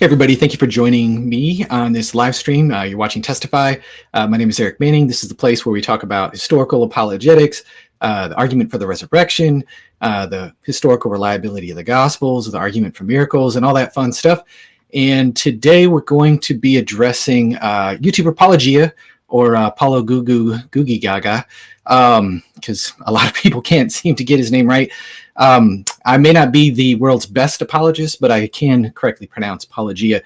Hey everybody, thank you for joining me on this live stream. You're watching Testify. My name is Eric Manning. This is the place where we talk about historical apologetics, the argument for the resurrection, the historical reliability of the Gospels, the argument for miracles, and all that fun stuff. And today we're going to be addressing YouTuber Paulogia, or Paulo Googie Gaga, because a lot of people can't seem to get his name right. I may not be the world's best apologist, but I can correctly pronounce Paulogia.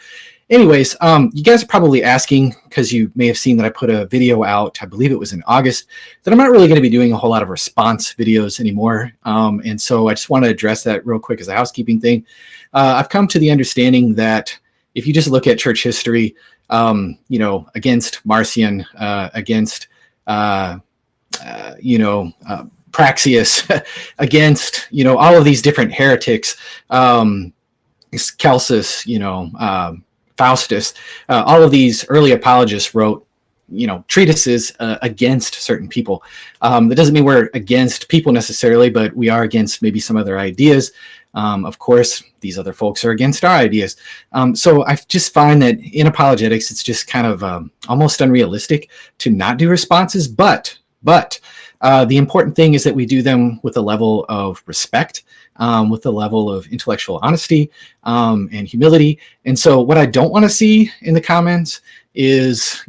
Anyways, you guys are probably asking, because you may have seen that I put a video out, I believe it was in August, that I'm not really going to be doing a whole lot of response videos anymore. And so I just want to address that real quick as a housekeeping thing. I've come to the understanding that if you just look at church history, against Marcion, against, Praxius, against, all of these different heretics, Celsus, Faustus, all of these early apologists wrote, treatises against certain people. That doesn't mean we're against people necessarily, but we are against maybe some of their ideas. Of course, these other folks are against our ideas. So I just find that in apologetics, it's just kind of almost unrealistic to not do responses. But the important thing is that we do them with a level of respect, with a level of intellectual honesty and humility. And so what I don't want to see in the comments is,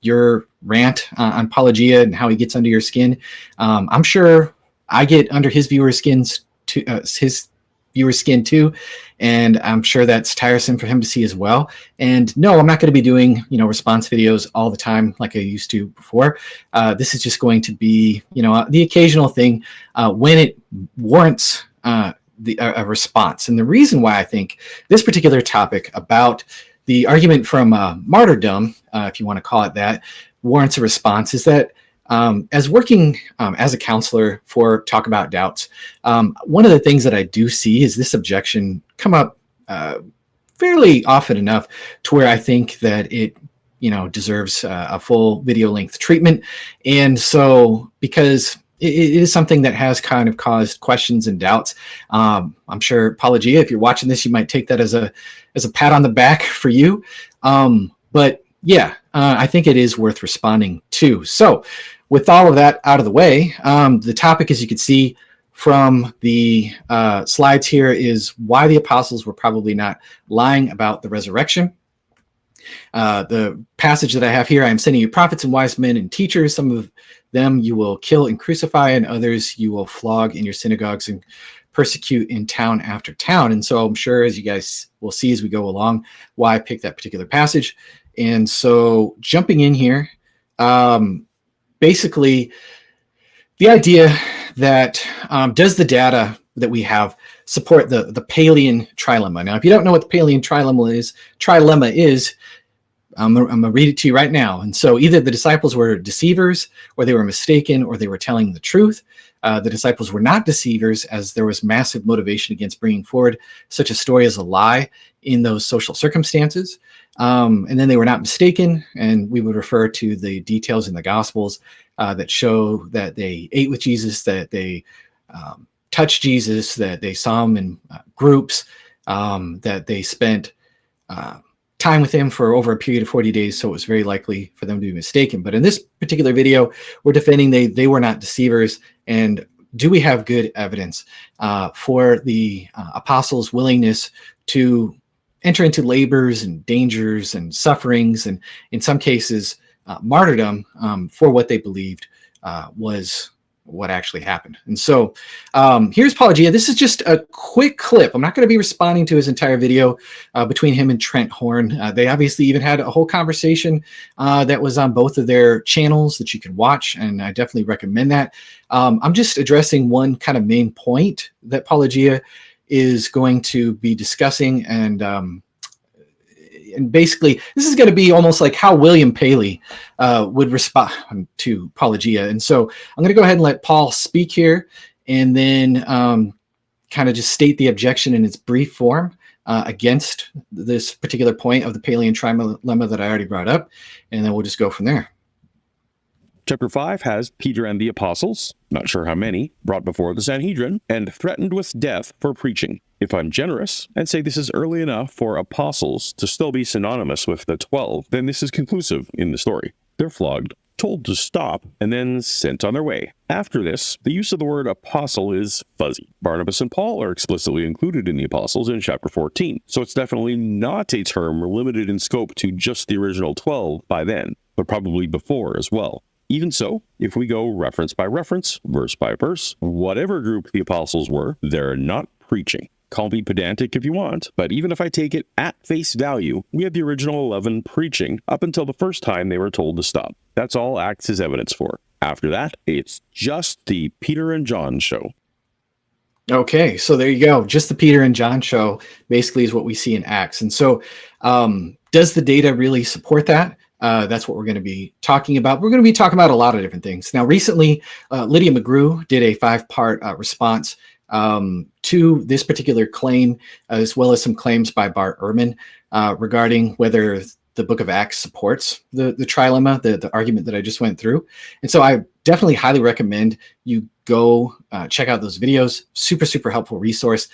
your rant on Paulogia and how he gets under your skin. I'm sure I get under his viewers' skins too, and I'm sure that's tiresome for him to see as well. And no, I'm not going to be doing response videos all the time like I used to before. This is just going to be the occasional thing when it warrants a response. And the reason why I think this particular topic about the argument from martyrdom, if you want to call it that, warrants a response is that as working as a counselor for Talk About Doubts, one of the things that I do see is this objection come up fairly often enough to where I think that it deserves a full video length treatment. And so because it is something that has kind of caused questions and doubts, I'm sure, Paulogia, if you're watching this, you might take that as a pat on the back for you. But yeah, I think it is worth responding to. So with all of that out of the way, the topic, as you can see from the slides here, is why the apostles were probably not lying about the resurrection. The passage that I have here, I am sending you prophets and wise men and teachers. Some of them you will kill and crucify, and others you will flog in your synagogues and persecute in town after town. And so I'm sure, as you guys will see as we go along, why I picked that particular passage. And so jumping in here, basically the idea that does the data that we have support the Paulian trilemma? Now, if you don't know what the Paulian trilemma is, I'm going to read it to you right now. And so either the disciples were deceivers, or they were mistaken, or they were telling the truth. The disciples were not deceivers, as there was massive motivation against bringing forward such a story as a lie in those social circumstances. And then they were not mistaken, and we would refer to the details in the Gospels that show that they ate with Jesus, that they touched Jesus, that they saw him in groups, that they spent time with him for over a period of 40 days, so it was very likely for them to be mistaken. But in this particular video, we're defending they were not deceivers. And do we have good evidence for the apostles' willingness to enter into labors and dangers and sufferings, and in some cases martyrdom, for what they believed was what actually happened? And so here's Paulogia. This is just a quick clip. I'm not going to be responding to his entire video between him and Trent Horn. They obviously even had a whole conversation that was on both of their channels that you can watch, and I definitely recommend that. I'm just addressing one kind of main point that Paulogia is going to be discussing, and basically this is going to be almost like how William Paley would respond to Paulogia. And so I'm going to go ahead and let Paul speak here, and then kind of just state the objection in its brief form against this particular point of the Paulian trilemma that I already brought up, and then we'll just go from there. Chapter 5 has Peter and the apostles, not sure how many, brought before the Sanhedrin and threatened with death for preaching. If I'm generous and say this is early enough for apostles to still be synonymous with the 12, then this is conclusive in the story. They're flogged, told to stop, and then sent on their way. After this, the use of the word apostle is fuzzy. Barnabas and Paul are explicitly included in the apostles in chapter 14, so it's definitely not a term limited in scope to just the original 12 by then, but probably before as well. Even so, if we go reference by reference, verse by verse, whatever group the apostles were, they're not preaching. Call me pedantic if you want, but even if I take it at face value, we have the original 11 preaching up until the first time they were told to stop. That's all Acts is evidence for. After that, it's just the Peter and John show. Okay, so there you go. Just the Peter and John show basically is what we see in Acts. And so does the data really support that? That's what we're going to be talking about. We're going to be talking about a lot of different things. Now, recently, Lydia McGrew did a 5-part response to this particular claim, as well as some claims by Bart Ehrman regarding whether the book of Acts supports the trilemma, the argument that I just went through. And so I definitely highly recommend you go check out those videos. Super, super helpful resource.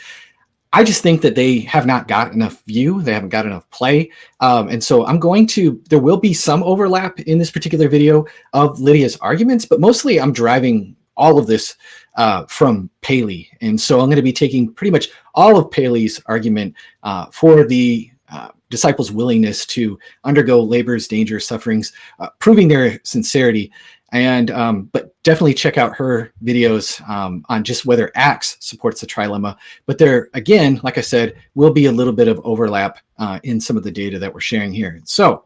I just think that they have not got enough view. They haven't got enough play. And so there will be some overlap in this particular video of Lydia's arguments, but mostly I'm driving all of this from Paley. And so I'm going to be taking pretty much all of Paley's argument for the disciples' willingness to undergo labors, dangers, sufferings, proving their sincerity. And but definitely check out her videos on just whether Acts supports the trilemma. But there, again, like I said, will be a little bit of overlap in some of the data that we're sharing here. So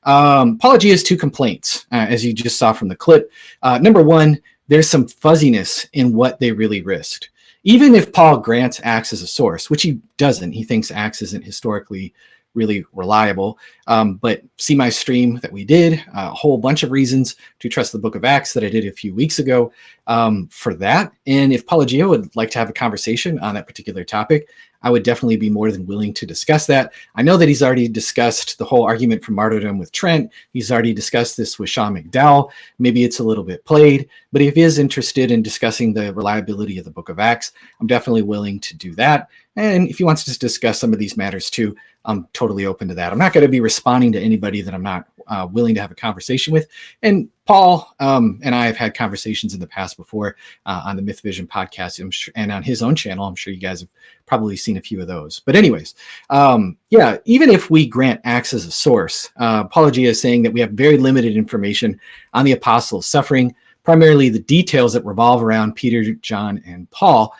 Paulogia's 2 complaints, as you just saw from the clip. Number one, there's some fuzziness in what they really risked. Even if Paul grants Acts as a source, which he doesn't, he thinks Acts isn't historically really reliable. But see my stream that we did, a whole bunch of reasons to trust the book of Acts that I did a few weeks ago for that. And if Paulogia would like to have a conversation on that particular topic, I would definitely be more than willing to discuss that. I know that he's already discussed the whole argument from martyrdom with Trent. He's already discussed this with Sean McDowell. Maybe it's a little bit played, but if he is interested in discussing the reliability of the book of Acts, I'm definitely willing to do that. And if he wants to discuss some of these matters too, I'm totally open to that. I'm not going to be responding to anybody that I'm not willing to have a conversation with. And Paul and I have had conversations in the past before on the Myth Vision podcast and on his own channel. I'm sure you guys have probably seen a few of those. But anyways, yeah, even if we grant Acts as a source, Paulogia is saying that we have very limited information on the apostles' suffering, primarily the details that revolve around Peter, John, and Paul.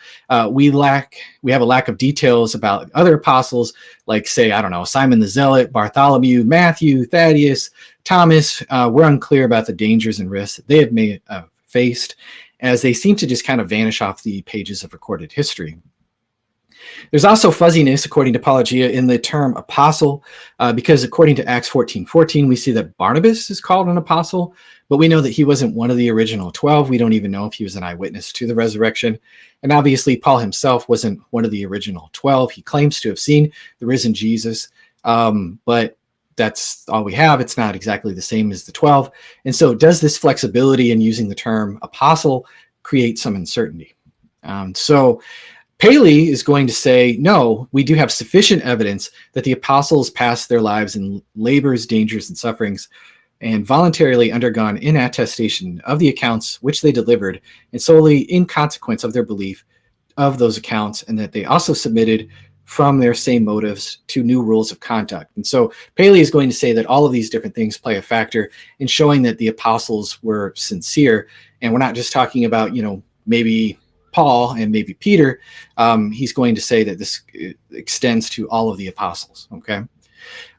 We have a lack of details about other apostles, like, say, I don't know, Simon the Zealot, Bartholomew, Matthew, Thaddeus, Thomas. We're unclear about the dangers and risks that they have faced, as they seem to just kind of vanish off the pages of recorded history. There's also fuzziness, according to Paulogia, in the term apostle, because according to Acts 14:14, we see that Barnabas is called an apostle, but we know that he wasn't one of the original 12. We don't even know if he was an eyewitness to the resurrection. And obviously, Paul himself wasn't one of the original 12. He claims to have seen the risen Jesus, but that's all we have. It's not exactly the same as the 12. And so does this flexibility in using the term apostle create some uncertainty? So Paley is going to say, no, we do have sufficient evidence that the apostles passed their lives in labors, dangers, and sufferings, and voluntarily undergone in attestation of the accounts which they delivered, and solely in consequence of their belief of those accounts, and that they also submitted from their same motives to new rules of conduct. And so Paley is going to say that all of these different things play a factor in showing that the apostles were sincere. And we're not just talking about, maybe Paul and maybe Peter. He's going to say that this extends to all of the apostles. Okay.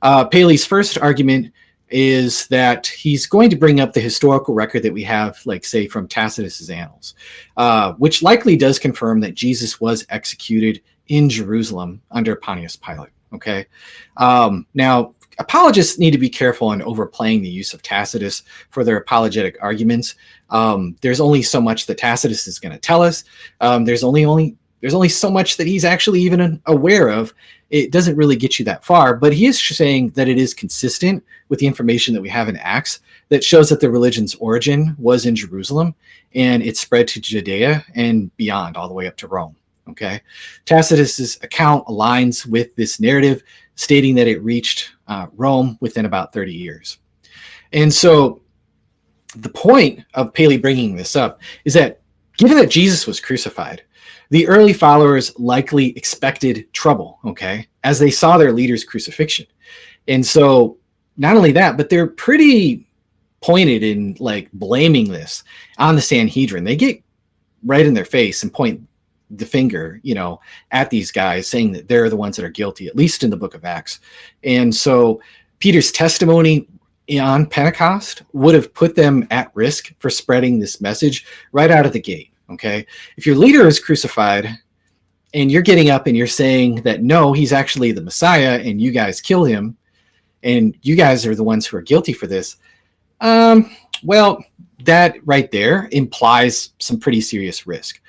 Paley's first argument is that he's going to bring up the historical record that we have, like, say, from Tacitus's annals, which likely does confirm that Jesus was executed in Jerusalem under Pontius Pilate. Okay. Now, apologists need to be careful in overplaying the use of Tacitus for their apologetic arguments. There's only so much that Tacitus is going to tell us. There's only so much that he's actually even aware of. It doesn't really get you that far, but he is saying that it is consistent with the information that we have in Acts that shows that the religion's origin was in Jerusalem, and it spread to Judea and beyond, all the way up to Rome. Okay, Tacitus's account aligns with this narrative, stating that it reached Rome within about 30 years. And so the point of Paley bringing this up is that given that Jesus was crucified, the early followers likely expected trouble, okay, as they saw their leader's crucifixion. And so not only that, but they're pretty pointed in like blaming this on the Sanhedrin. They get right in their face and point the finger, at these guys, saying that they're the ones that are guilty, at least in the book of Acts. And so Peter's testimony on Pentecost would have put them at risk for spreading this message right out of the gate. Okay, if your leader is crucified and you're getting up and you're saying that no, he's actually the Messiah and you guys killed him and you guys are the ones who are guilty for this, well, that right there implies some pretty serious risk.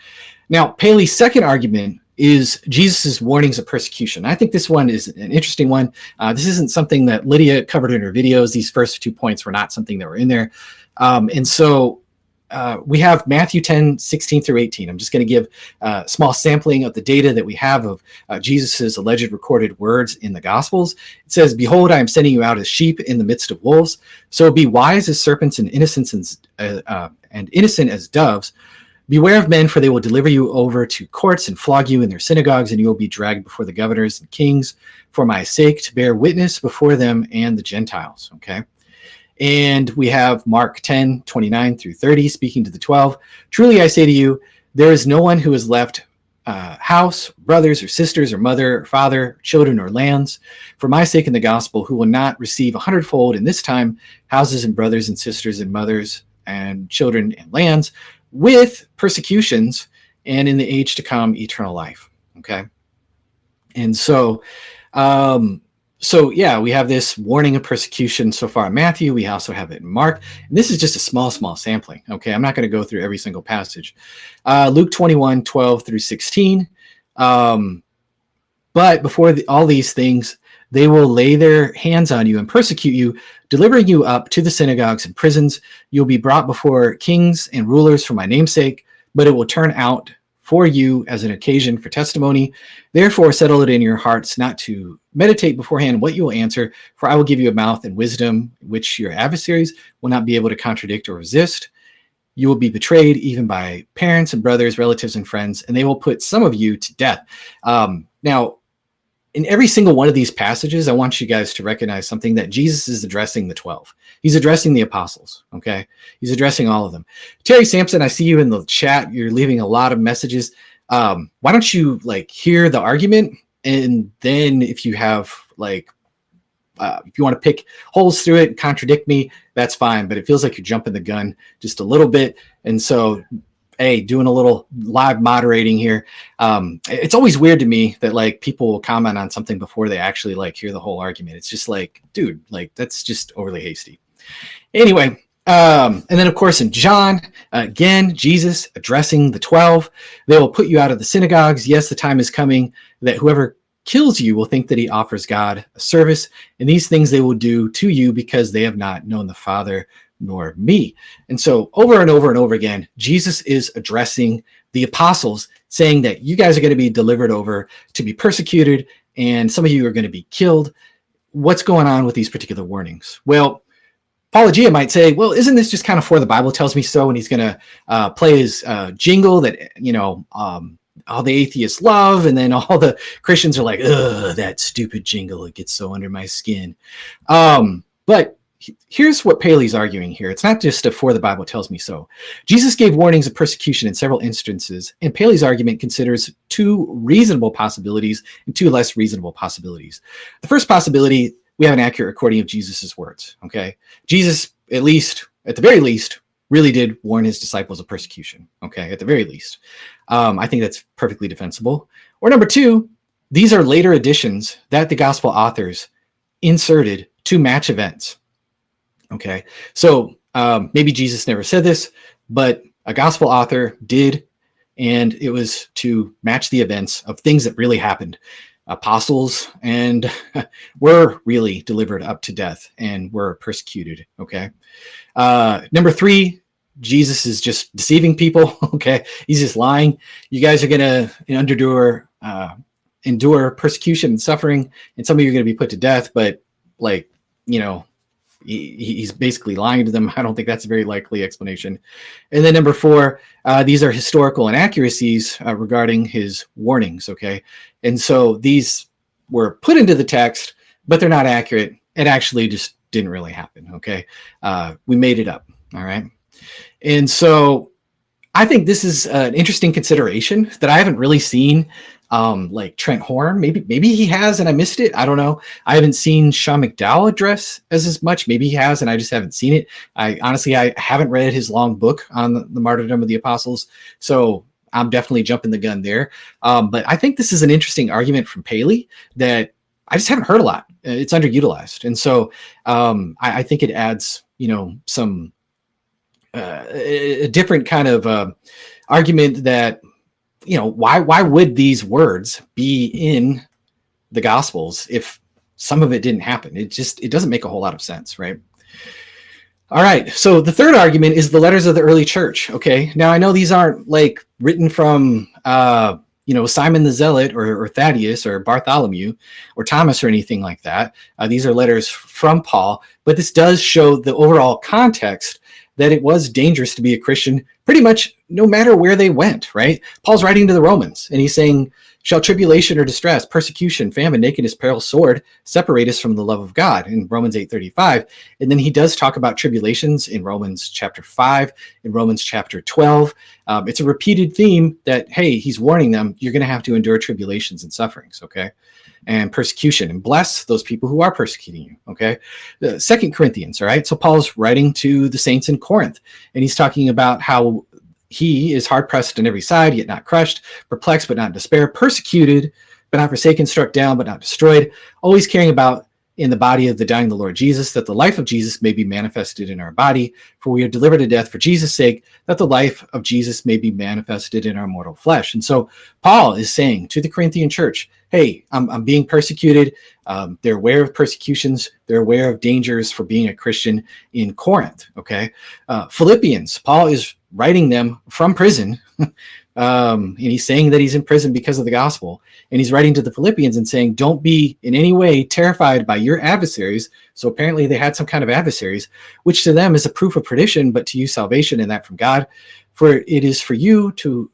Now, Paley's second argument is Jesus's warnings of persecution. I think this one is an interesting one. This isn't something that Lydia covered in her videos. These first 2 points were not something that were in there. And so we have Matthew 10, 16 through 18. I'm just going to give a small sampling of the data that we have of Jesus's alleged recorded words in the Gospels. It says, "Behold, I am sending you out as sheep in the midst of wolves. So be wise as serpents and innocent as doves. Beware of men, for they will deliver you over to courts and flog you in their synagogues, and you will be dragged before the governors and kings for my sake, to bear witness before them and the Gentiles." Okay. And we have Mark 10, 29 through 30, speaking to the 12. "Truly I say to you, there is no one who has left house, brothers or sisters or mother or father, children or lands, for my sake in the gospel, who will not receive 100-fold in this time, houses and brothers and sisters and mothers and children and lands, with persecutions, and in the age to come, eternal life." Okay. And so, yeah, we have this warning of persecution so far in Matthew. We also have it in Mark. And this is just a small sampling. Okay. I'm not going to go through every single passage. Luke 21, 12 through 16. "But before all these things, they will lay their hands on you and persecute you, delivering you up to the synagogues and prisons. You'll be brought before kings and rulers for my name's sake, but it will turn out for you as an occasion for testimony. Therefore, settle it in your hearts not to meditate beforehand what you will answer, for I will give you a mouth and wisdom which your adversaries will not be able to contradict or resist. You will be betrayed even by parents and brothers, relatives and friends, and they will put some of you to death." Now, in every single one of these passages, I want you guys to recognize something, that Jesus is addressing the 12. He's addressing the apostles, okay? He's addressing all of them. Terry Sampson, I see you in the chat. You're leaving a lot of messages. Why don't you hear the argument, and then if you have if you want to pick holes through it and contradict me, that's fine. But it feels like you're jumping the gun just a little bit. And so, hey, doing a little live moderating here. It's always weird to me that people will comment on something before they actually hear the whole argument. It's just dude, that's just overly hasty. Anyway, and then of course in John, again, Jesus addressing the 12. "They will put you out of the synagogues. Yes, the time is coming that whoever kills you will think that he offers God a service, and these things they will do to you because they have not known the Father nor me." And so over and over and over again, Jesus is addressing the apostles, saying that you guys are going to be delivered over to be persecuted, and some of you are going to be killed. What's going on with these particular warnings? Well, Paulogia might say, well, isn't this just kind of for the Bible tells me so? And he's going to play his jingle that, all the atheists love, and then all the Christians are like, ugh, that stupid jingle, it gets so under my skin. But here's what Paley's arguing here. It's not just a for the Bible tells me so. Jesus gave warnings of persecution in several instances, and Paley's argument considers two reasonable possibilities and two less reasonable possibilities. The first possibility, we have an accurate recording of Jesus's words. Okay, Jesus, at the very least, really did warn his disciples of persecution. Okay, at the very least. I think that's perfectly defensible. Or number two, these are later additions that the gospel authors inserted to match events. Okay, so maybe Jesus never said this, but a gospel author did, and it was to match the events of things that really happened. Apostles and were really delivered up to death and were persecuted. Okay, number three, Jesus is just deceiving people. Okay, he's just lying. You guys are going to endure persecution and suffering, and some of you are going to be put to death. But like, you know, he's basically lying to them. I don't think that's a very likely explanation. And then number 4, these are historical inaccuracies regarding his warnings. Okay, and so these were put into the text, but they're not accurate. It actually just didn't really happen. Okay, we made it up. All right. And so I think this is an interesting consideration that I haven't really seen. Like Trent Horn, maybe he has and I missed it. I don't know. I haven't seen Sean McDowell address as much. Maybe he has and I just haven't seen it. I haven't read his long book on the martyrdom of the apostles. So I'm definitely jumping the gun there. But I think this is an interesting argument from Paley that I just haven't heard a lot. It's underutilized. And so I think it adds, some a different kind of argument that, why would these words be in the Gospels if some of it didn't happen? It doesn't make a whole lot of sense, right? All right. So the third argument is the letters of the early church. Okay. Now I know these aren't like written from, Simon the Zealot or Thaddeus or Bartholomew or Thomas or anything like that. These are letters from Paul, but this does show the overall context that it was dangerous to be a Christian pretty much no matter where they went, right? Paul's writing to the Romans and he's saying, shall tribulation or distress, persecution, famine, nakedness, peril, sword separate us from the love of God in Romans 8:35. And then he does talk about tribulations in Romans chapter 5, in Romans chapter 12. It's a repeated theme that, hey, he's warning them, you're going to have to endure tribulations and sufferings, okay? And persecution, and bless those people who are persecuting you, okay? 2 Corinthians, all right? So Paul's writing to the saints in Corinth, and he's talking about how he is hard-pressed on every side, yet not crushed, perplexed but not in despair, persecuted but not forsaken, struck down but not destroyed, always caring about in the body of the dying the Lord Jesus, that the life of Jesus may be manifested in our body. For we are delivered to death for Jesus' sake, that the life of Jesus may be manifested in our mortal flesh. And so Paul is saying to the Corinthian church, hey, I'm being persecuted. They're aware of persecutions. They're aware of dangers for being a Christian in Corinth, okay? Philippians, Paul is writing them from prison, and he's saying that he's in prison because of the gospel. And he's writing to the Philippians and saying, don't be in any way terrified by your adversaries. So apparently they had some kind of adversaries, which to them is a proof of perdition, but to you salvation, and that from God. For it is for you to...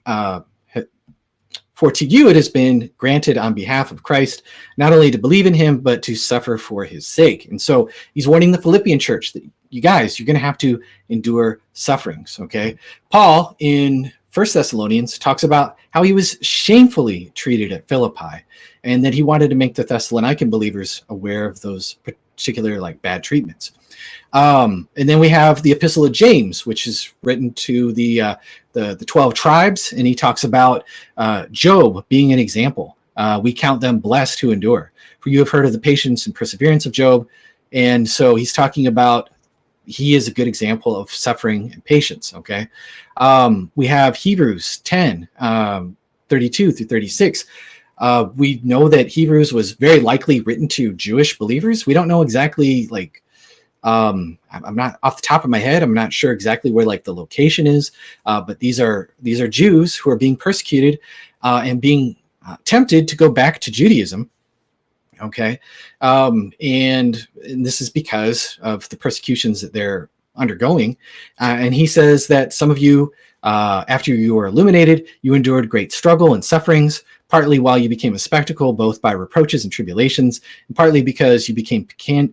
For to you it has been granted on behalf of Christ, not only to believe in him, but to suffer for his sake. And so he's warning the Philippian church that you guys, you're going to have to endure sufferings, okay? Paul in 1 Thessalonians talks about how he was shamefully treated at Philippi and that he wanted to make the Thessalonican believers aware of those particular bad treatments. And then we have the Epistle of James, which is written to the 12 tribes, and he talks about Job being an example. We count them blessed who endure. For you have heard of the patience and perseverance of Job. And so he's talking about he is a good example of suffering and patience, okay? We have Hebrews 10, 32 through 36. We know that Hebrews was very likely written to Jewish believers. We don't know exactly I'm not off the top of my head. I'm not sure exactly where the location is, but these are Jews who are being persecuted and being tempted to go back to Judaism. Okay, and this is because of the persecutions that they're undergoing. And he says that some of you, after you were illuminated, you endured great struggle and sufferings, partly while you became a spectacle, both by reproaches and tribulations, and partly because you became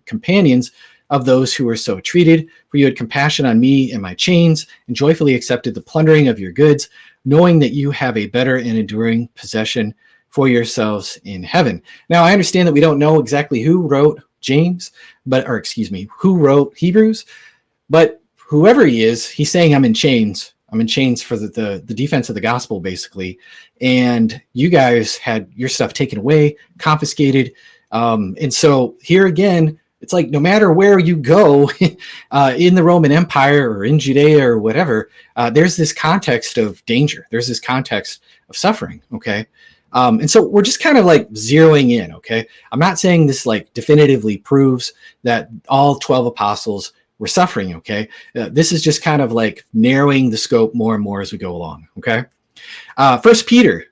companions of those who were so treated. For you had compassion on me and my chains, and joyfully accepted the plundering of your goods, knowing that you have a better and enduring possession for yourselves in heaven. Now, I understand that we don't know exactly who wrote who wrote Hebrews, but whoever he is, he's saying, I'm in chains. I'm in chains for the defense of the gospel, basically. And you guys had your stuff taken away, confiscated. And so here again, it's no matter where you go in the Roman Empire or in Judea or whatever, there's this context of danger. There's this context of suffering, okay? And so we're just kind of zeroing in, okay? I'm not saying this definitively proves that all 12 apostles we're suffering. Okay. This is just kind of like narrowing the scope more and more as we go along. Okay. 1 Peter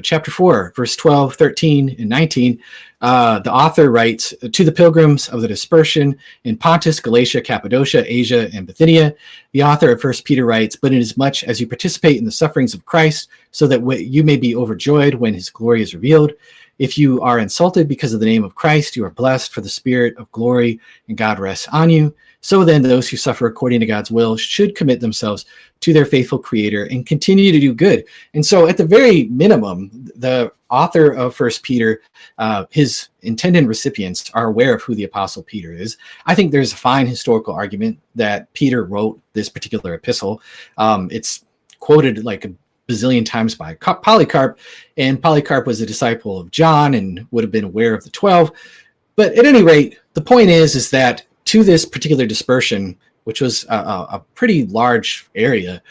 chapter 4, verse 12, 13, and 19, the author writes, to the pilgrims of the dispersion in Pontus, Galatia, Cappadocia, Asia, and Bithynia. The author of 1 Peter writes, but inasmuch as you participate in the sufferings of Christ, so that you may be overjoyed when his glory is revealed. If you are insulted because of the name of Christ, you are blessed, for the spirit of glory and God rests on you. So then those who suffer according to God's will should commit themselves to their faithful creator and continue to do good. And so at the very minimum, the author of 1 Peter, his intended recipients are aware of who the Apostle Peter is. I think there's a fine historical argument that Peter wrote this particular epistle. It's quoted like a bazillion times by Polycarp, and Polycarp was a disciple of John and would have been aware of the 12. But at any rate, the point is that to this particular dispersion, which was a pretty large area,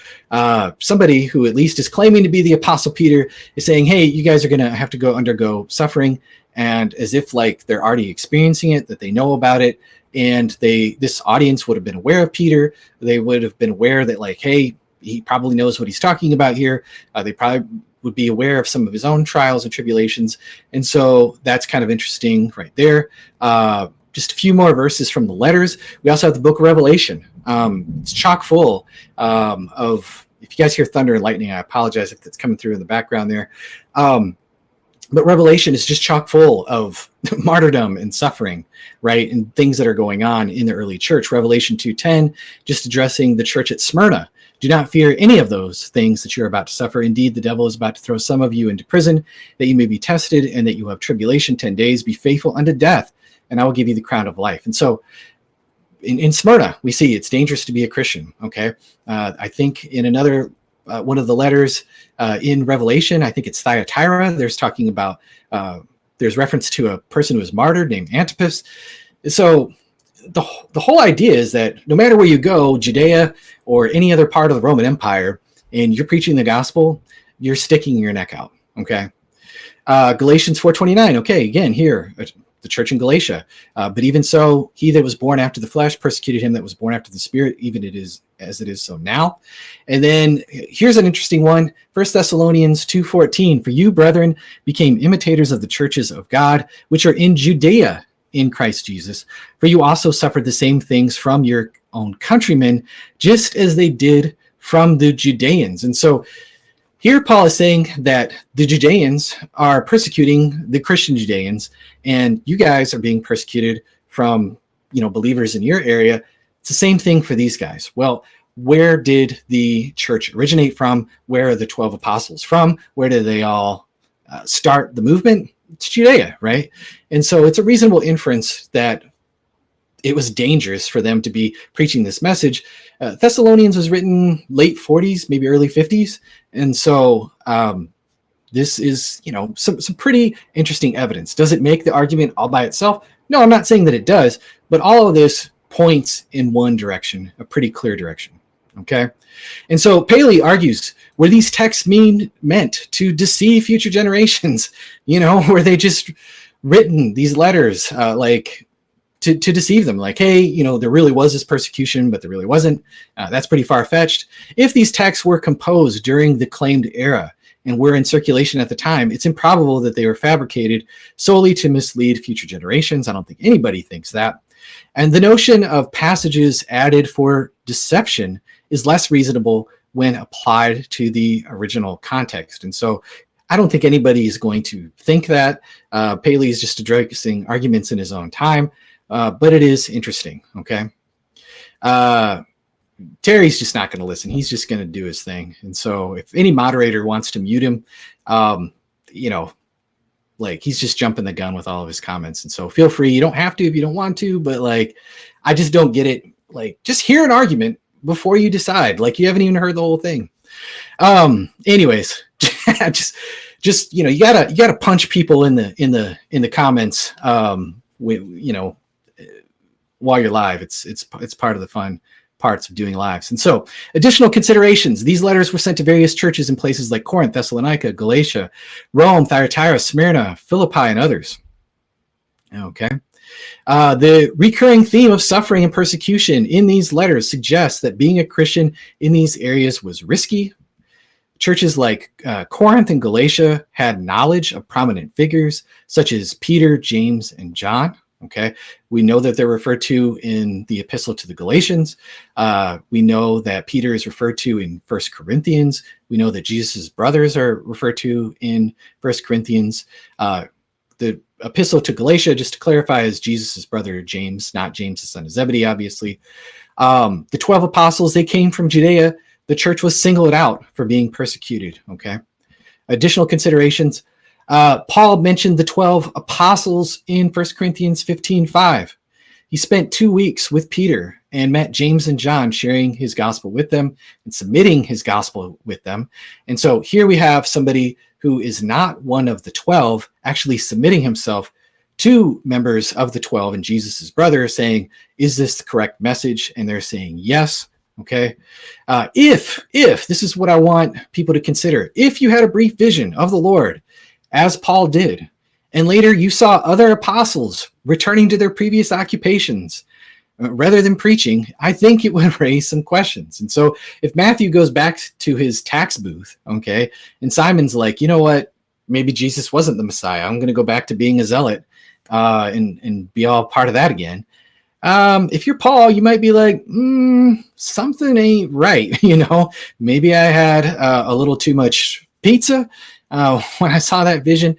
somebody who at least is claiming to be the Apostle Peter is saying, hey, you guys are going to have to undergo suffering, and as if like they're already experiencing it, that they know about it, and this audience would have been aware of Peter. They would have been aware that like, hey, he probably knows what he's talking about here. They probably would be aware of some of his own trials and tribulations, and so that's kind of interesting right there. Just a few more verses from the letters. We also have the book of Revelation. It's chock full of, if you guys hear thunder and lightning, I apologize if that's coming through in the background there. But Revelation is just chock full of martyrdom and suffering, right? And things that are going on in the early church. Revelation 2:10, just addressing the church at Smyrna. Do not fear any of those things that you're about to suffer. Indeed, the devil is about to throw some of you into prison, that you may be tested, and that you have tribulation 10 days. Be faithful unto death, and I will give you the crown of life. And so in Smyrna, we see it's dangerous to be a Christian, okay? I think in another one of the letters in Revelation, I think it's Thyatira, there's talking about, there's reference to a person who was martyred named Antipas. So the whole idea is that no matter where you go, Judea or any other part of the Roman Empire, and you're preaching the gospel, you're sticking your neck out, okay? Galatians 4:29, okay, again, here, the church in Galatia. But even so, he that was born after the flesh persecuted him that was born after the spirit, even it is as it is so now. And then here's an interesting one, 1 Thessalonians 2:14, for you, brethren, became imitators of the churches of God, which are in Judea in Christ Jesus. For you also suffered the same things from your own countrymen, just as they did from the Judeans. And so here Paul is saying that the Judeans are persecuting the Christian Judeans, and you guys are being persecuted from, believers in your area. It's the same thing for these guys. Well, where did the church originate from? Where are the 12 apostles from? Where did they all start the movement? It's Judea, right? And so it's a reasonable inference that it was dangerous for them to be preaching this message. Thessalonians was written late 40s, maybe early 50s. And so this is, some pretty interesting evidence. Does it make the argument all by itself? No, I'm not saying that it does, but all of this points in one direction, a pretty clear direction. Okay. And so Paley argues, were these texts meant to deceive future generations? Were they just written, these letters, to deceive them? Like, hey, there really was this persecution, but there really wasn't. That's pretty far-fetched. If these texts were composed during the claimed era and were in circulation at the time, it's improbable that they were fabricated solely to mislead future generations. I don't think anybody thinks that. And the notion of passages added for deception is less reasonable when applied to the original context. And so I don't think anybody is going to think that. Paley is just addressing arguments in his own time, but it is interesting, okay? Terry's just not going to listen. He's just going to do his thing. And so if any moderator wants to mute him, he's just jumping the gun with all of his comments. And so feel free. You don't have to if you don't want to, but I just don't get it. Just hear an argument before you decide. You haven't even heard the whole thing. Anyways, just you gotta punch people in the comments. While you're live, it's part of the fun parts of doing lives. And so additional considerations. These letters were sent to various churches in places like Corinth, Thessalonica, Galatia, Rome, Thyatira, Smyrna, Philippi, and others. Okay. The recurring theme of suffering and persecution in these letters suggests that being a Christian in these areas was risky. Churches like Corinth and Galatia had knowledge of prominent figures such as Peter, James, and John. Okay, we know that they're referred to in the epistle to the Galatians. We know that Peter is referred to in 1 Corinthians. We know that Jesus' brothers are referred to in 1 Corinthians. The epistle to Galatia, just to clarify, is Jesus' brother James, not James the son of Zebedee, obviously. The 12 apostles, they came from Judea. The church was singled out for being persecuted. Okay. Additional considerations. Paul mentioned the 12 apostles in 1 Corinthians 15:5. He spent 2 weeks with Peter and met James and John, sharing his gospel with them and submitting his gospel with them. And so here we have somebody who is not one of the 12 actually submitting himself to members of the 12 and Jesus's brother, saying, is this the correct message? And they're saying yes. Okay. If this is what I want people to consider, if you had a brief vision of the Lord, as Paul did, and later you saw other apostles returning to their previous occupations rather than preaching, I think it would raise some questions. And so if Matthew goes back to his tax booth, okay, and Simon's like, you know what, maybe Jesus wasn't the Messiah, I'm going to go back to being a zealot and be all part of that again. If you're Paul, you might be like, something ain't right. Maybe I had a little too much pizza when I saw that vision.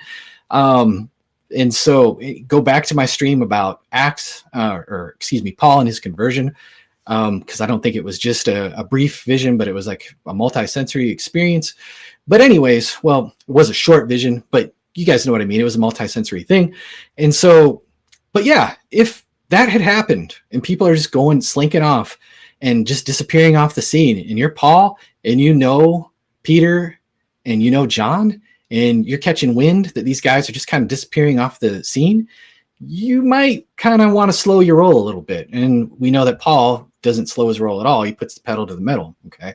And so go back to my stream about Paul and his conversion, because I don't think it was just a brief vision, but it was like a multi-sensory experience. But anyways, well, it was a short vision, but you guys know what I mean. It was a multi-sensory thing. And so, but yeah, if that had happened and people are just going slinking off and just disappearing off the scene, and you're Paul and you know Peter and you know John, and you're catching wind that these guys are just kind of disappearing off the scene, you might kind of want to slow your roll a little bit. And we know that Paul doesn't slow his roll at all. He puts the pedal to the metal. Okay.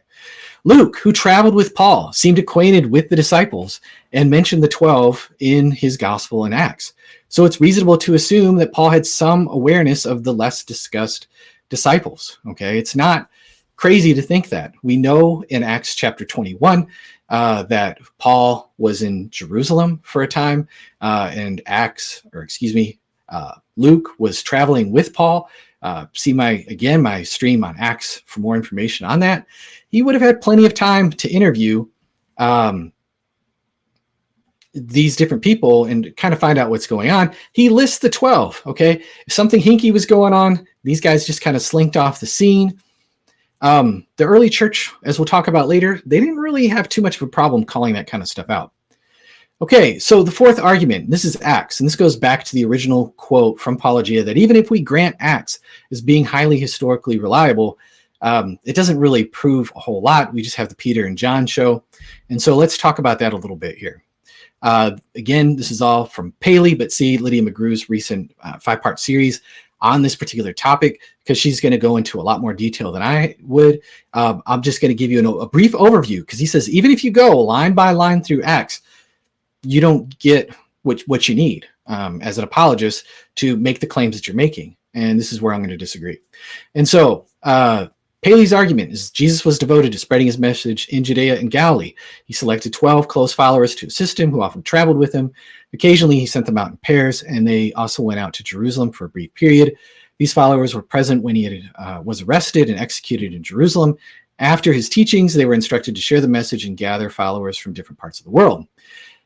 Luke, who traveled with Paul, seemed acquainted with the disciples and mentioned the 12 in his gospel and Acts. So it's reasonable to assume that Paul had some awareness of the less discussed disciples. Okay. It's not crazy to think that. We know in Acts chapter 21 that Paul was in Jerusalem for a time, and Luke was traveling with Paul. See my stream on Acts for more information on that. He would have had plenty of time to interview these different people and kind of find out what's going on. He lists the 12. Okay. If something hinky was going on, these guys just kind of slinked off the scene. The early church, as we'll talk about later, they didn't really have too much of a problem calling that kind of stuff out. Okay, so the fourth argument, this is Acts, and this goes back to the original quote from Paulogia that even if we grant Acts as being highly historically reliable, it doesn't really prove a whole lot. We just have the Peter and John show. And so let's talk about that a little bit here. Again, this is all from Paley, but see Lydia McGrew's recent 5-part series on this particular topic, because she's going to go into a lot more detail than I would. I'm just going to give you a brief overview, because he says even if you go line by line through Acts, you don't get what you need as an apologist to make the claims that you're making. And this is where I'm going to disagree. And so Paley's argument is Jesus was devoted to spreading his message in Judea and Galilee. He selected 12 close followers to assist him, who often traveled with him. Occasionally, he sent them out in pairs, and they also went out to Jerusalem for a brief period. These followers were present when he was arrested and executed in Jerusalem. After his teachings, they were instructed to share the message and gather followers from different parts of the world.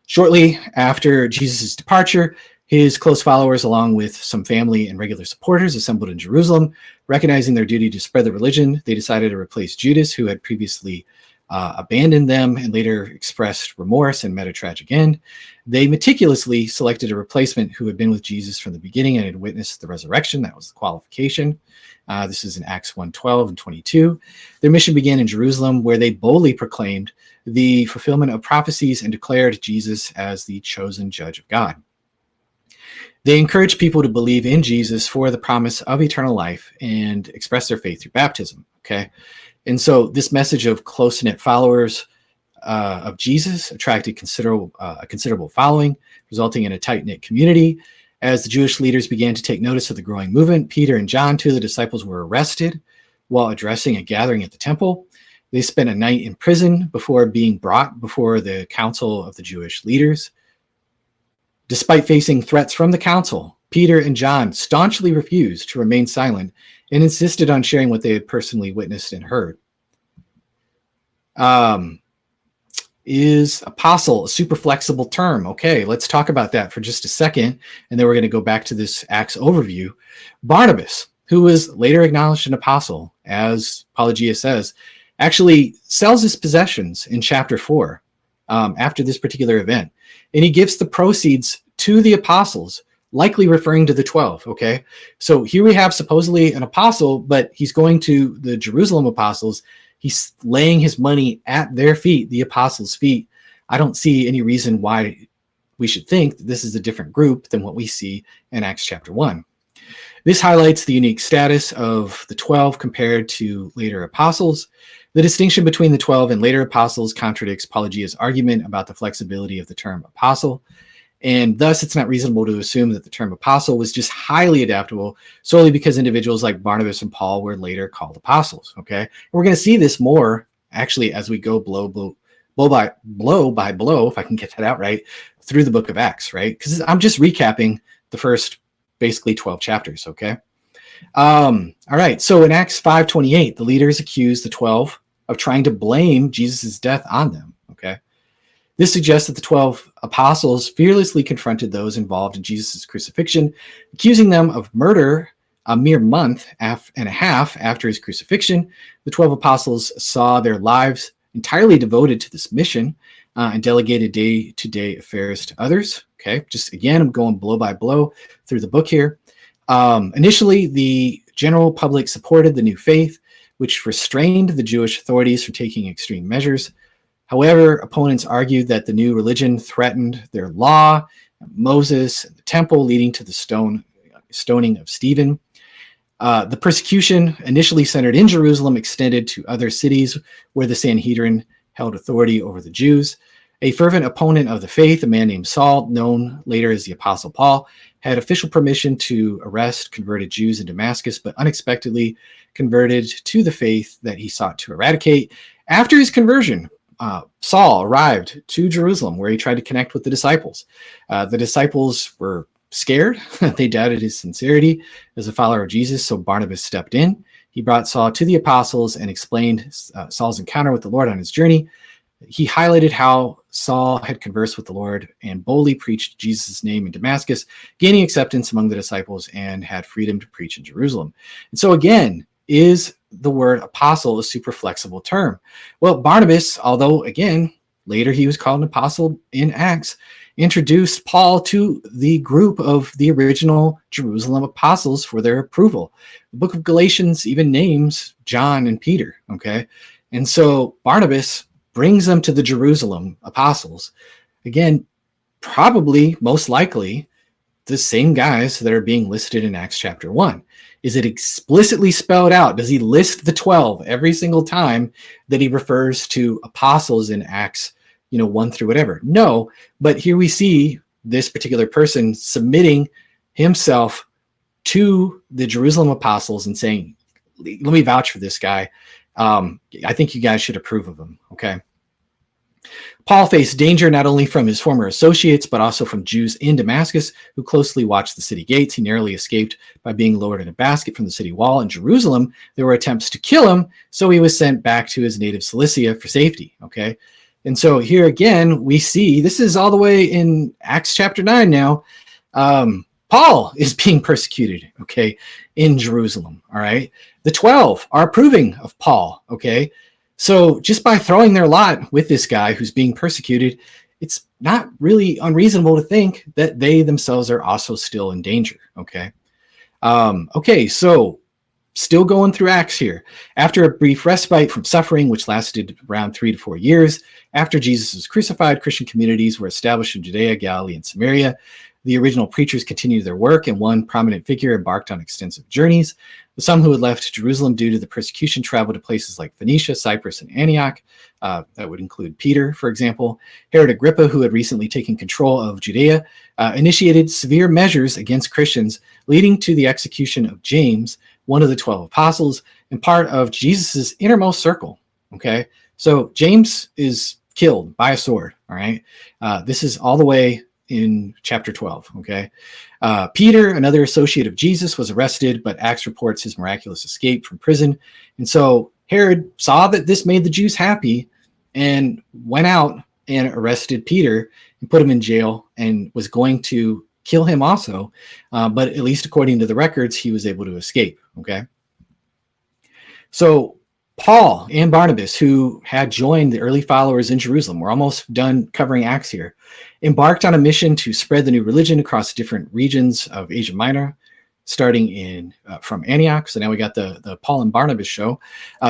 Shortly after Jesus' departure, his close followers, along with some family and regular supporters, assembled in Jerusalem. Recognizing their duty to spread the religion, they decided to replace Judas, who had previously abandoned them and later expressed remorse and met a tragic end. They meticulously selected a replacement who had been with Jesus from the beginning and had witnessed the resurrection. That was the qualification. This is in Acts 1:12 and 22. Their mission began in Jerusalem, where they boldly proclaimed the fulfillment of prophecies and declared Jesus as the chosen judge of God. They encouraged people to believe in Jesus for the promise of eternal life and express their faith through baptism. Okay. And so this message of close-knit followers of Jesus attracted a considerable following, resulting in a tight-knit community. As the Jewish leaders began to take notice of the growing movement, Peter and John, two of the disciples, were arrested while addressing a gathering at the temple. They spent a night in prison before being brought before the council of the Jewish leaders. Despite facing threats from the council, Peter and John staunchly refused to remain silent and insisted on sharing what they had personally witnessed and heard. Is apostle a super flexible term? Okay, let's talk about that for just a second, and then we're going to go back to this Acts overview. Barnabas, who was later acknowledged an apostle, as Paulogia says, actually sells his possessions in chapter 4 after this particular event, and he gives the proceeds to the apostles, likely referring to the 12. Okay, so here we have supposedly an apostle, but he's going to the Jerusalem apostles. He's laying his money at their feet, the apostles' feet. I don't see any reason why we should think that this is a different group than what we see in Acts chapter 1. This highlights the unique status of the 12 compared to later apostles. The distinction between the 12 and later apostles contradicts Paulogia's argument about the flexibility of the term apostle. And thus, it's not reasonable to assume that the term apostle was just highly adaptable solely because individuals like Barnabas and Paul were later called apostles. Okay, and we're going to see this more actually as we go blow by blow, if I can get that out right, through the book of Acts, right? Because I'm just recapping the first basically 12 chapters. Okay, all right. So in Acts 5:28, the leaders accuse the 12 of trying to blame Jesus' death on them. Okay. This suggests that the 12 apostles fearlessly confronted those involved in Jesus' crucifixion, accusing them of murder a mere month and a half after his crucifixion. The 12 apostles saw their lives entirely devoted to this mission and delegated day-to-day affairs to others. Okay, just again, I'm going blow by blow through the book here. Initially, the general public supported the new faith, which restrained the Jewish authorities from taking extreme measures. However, opponents argued that the new religion threatened their law, Moses, and the temple, leading to the stoning of Stephen. The persecution, initially centered in Jerusalem, extended to other cities where the Sanhedrin held authority over the Jews. A fervent opponent of the faith, a man named Saul, known later as the Apostle Paul, had official permission to arrest converted Jews in Damascus, but unexpectedly converted to the faith that he sought to eradicate. After his conversion, Saul arrived to Jerusalem, where he tried to connect with the disciples. The disciples were scared. They doubted his sincerity as a follower of Jesus, so Barnabas stepped in. He brought Saul to the apostles and explained Saul's encounter with the Lord on his journey. He highlighted how Saul had conversed with the Lord and boldly preached Jesus' name in Damascus, gaining acceptance among the disciples and had freedom to preach in Jerusalem. And so again, is the word apostle a super flexible term? Well, Barnabas, although again, later he was called an apostle in Acts, introduced Paul to the group of the original Jerusalem apostles for their approval. The book of Galatians even names John and Peter, okay? And so Barnabas brings them to the Jerusalem apostles. Again, probably, most likely, the same guys that are being listed in Acts chapter 1. Is it explicitly spelled out? Does he list the 12 every single time that he refers to apostles in Acts 1 through whatever? No, but here we see this particular person submitting himself to the Jerusalem apostles and saying, let me vouch for this guy. I think you guys should approve of him, okay? Paul faced danger not only from his former associates, but also from Jews in Damascus who closely watched the city gates. He narrowly escaped by being lowered in a basket from the city wall. In Jerusalem, there were attempts to kill him, so he was sent back to his native Cilicia for safety, okay? And so here again, we see, this is all the way in Acts chapter 9 now, Paul is being persecuted, okay, in Jerusalem, all right? The 12 are approving of Paul, okay? So just by throwing their lot with this guy who's being persecuted, it's not really unreasonable to think that they themselves are also still in danger, okay? Okay, so still going through Acts here. After a brief respite from suffering, which lasted around 3 to 4 years, after Jesus was crucified, Christian communities were established in Judea, Galilee, and Samaria. The original preachers continued their work, and one prominent figure embarked on extensive journeys. Some who had left Jerusalem due to the persecution traveled to places like Phoenicia, Cyprus, and Antioch. That would include Peter, for example. Herod Agrippa, who had recently taken control of Judea, initiated severe measures against Christians, leading to the execution of James, one of the 12 apostles, and part of Jesus's innermost circle. Okay, so James is killed by a sword. All right, this is all the way in chapter 12. Okay, Peter, another associate of Jesus, was arrested, but Acts reports his miraculous escape from prison. And so Herod saw that this made the Jews happy and went out and arrested Peter and put him in jail and was going to kill him also. But at least according to the records, he was able to escape. Okay, so Paul and Barnabas, who had joined the early followers in Jerusalem, we're almost done covering Acts here, embarked on a mission to spread the new religion across different regions of Asia Minor, starting from Antioch. So now we got the Paul and Barnabas show.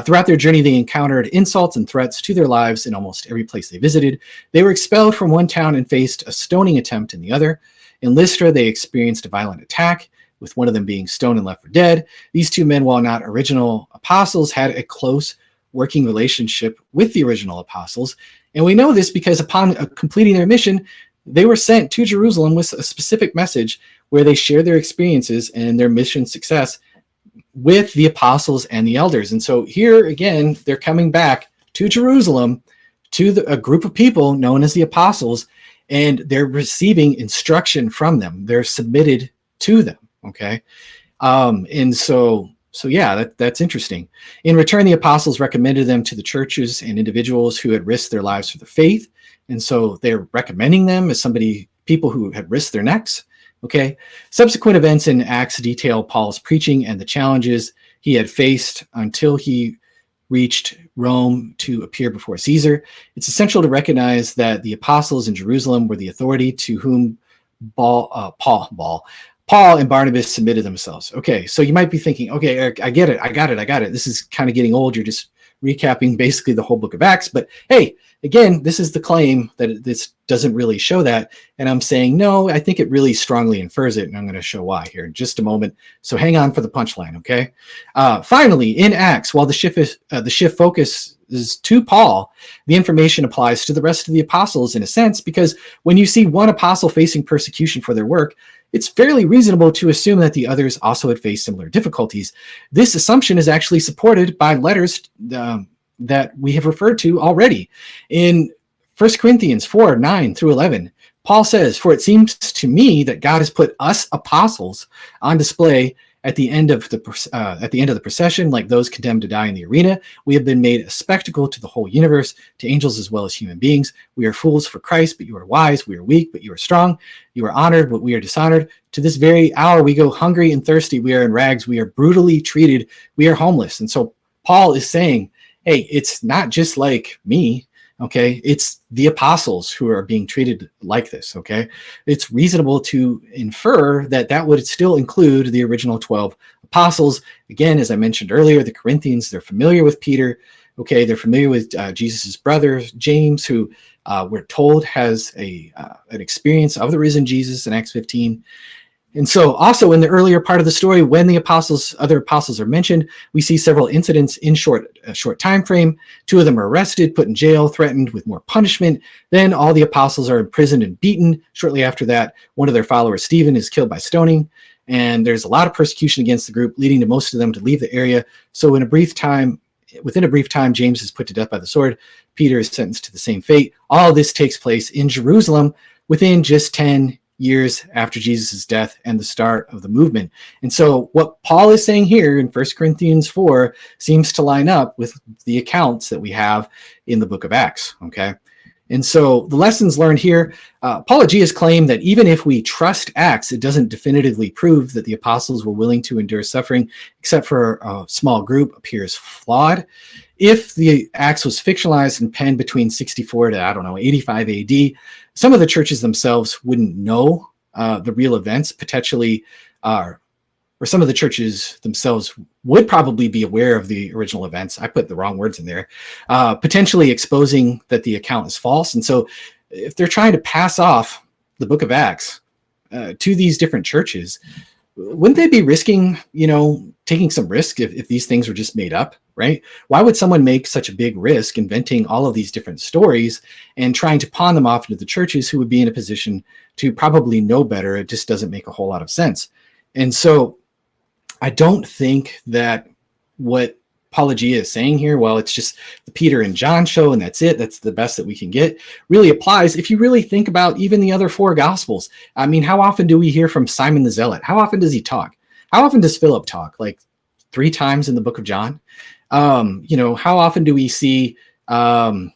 Throughout their journey, they encountered insults and threats to their lives in almost every place they visited. They were expelled from one town and faced a stoning attempt in the other. In Lystra, they experienced a violent attack, with one of them being stoned and left for dead. These two men, while not original apostles, had a close working relationship with the original apostles. And we know this because upon completing their mission, they were sent to Jerusalem with a specific message where they shared their experiences and their mission success with the apostles and the elders. And so here again, they're coming back to Jerusalem to a group of people known as the apostles, and they're receiving instruction from them. They're submitted to them. Okay. And so yeah, that's interesting. In return, the apostles recommended them to the churches and individuals who had risked their lives for the faith. And so they're recommending them as people who had risked their necks. Okay. Subsequent events in Acts detail Paul's preaching and the challenges he had faced until he reached Rome to appear before Caesar. It's essential to recognize that the apostles in Jerusalem were the authority to whom Paul and Barnabas submitted themselves. Okay, so you might be thinking, okay, Eric, I get it. This is kind of getting old. You're just recapping basically the whole book of Acts. But hey, again, this is the claim that this doesn't really show that. And I'm saying, no, I think it really strongly infers it. And I'm going to show why here in just a moment. So hang on for the punchline, okay? Finally, in Acts, while the shift focus is to Paul, the information applies to the rest of the apostles in a sense, because when you see one apostle facing persecution for their work, it's fairly reasonable to assume that the others also had faced similar difficulties. This assumption is actually supported by letters that we have referred to already. In 1 Corinthians 4, 9 through 11, Paul says, "For it seems to me that God has put us apostles on display at the end of the procession, like those condemned to die in the arena. We have been made a spectacle to the whole universe, to angels as well as human beings. We are fools for Christ, but you are wise. We are weak, but you are strong. You are honored, but we are dishonored. To this very hour we go hungry and thirsty. We are in rags. We are brutally treated. We are homeless." And so Paul is saying, hey, it's not just like me. Okay, it's the apostles who are being treated like this. Okay, it's reasonable to infer that that would still include the original 12 apostles. Again, as I mentioned earlier, the Corinthians, they're familiar with Peter. Okay, they're familiar with Jesus's brother James, who we're told has an experience of the risen Jesus in Acts 15. And so also in the earlier part of the story, when the other apostles are mentioned, we see several incidents in a short time frame. 2 of them are arrested, put in jail, threatened with more punishment. Then all the apostles are imprisoned and beaten. Shortly after that, one of their followers, Stephen, is killed by stoning. And there's a lot of persecution against the group, leading to most of them to leave the area. So within a brief time, James is put to death by the sword. Peter is sentenced to the same fate. All this takes place in Jerusalem within just 10 years after Jesus' death and the start of the movement. And so what Paul is saying here in 1 Corinthians 4 seems to line up with the accounts that we have in the book of Acts, okay? And so the lessons learned here, Paulogia's claim that even if we trust Acts, it doesn't definitively prove that the apostles were willing to endure suffering, except for a small group, appears flawed. If the Acts was fictionalized and penned between 64 to, 85 AD, some of the churches themselves wouldn't know the real events, potentially, or some of the churches themselves would probably be aware of the original events. I put the wrong words in there, potentially exposing that the account is false. And so if they're trying to pass off the book of Acts to these different churches, wouldn't they be risking, taking some risk if these things were just made up, right? Why would someone make such a big risk inventing all of these different stories and trying to pawn them off into the churches who would be in a position to probably know better? It just doesn't make a whole lot of sense. And so I don't think that what Paulogia is saying here, well, it's just the Peter and John show and that's it, that's the best that we can get, really applies if you really think about even the other four gospels. I mean, how often do we hear from Simon the Zealot? How often does he talk? How often does Philip talk? Like 3 times in the book of John? How often do we see Bartholomew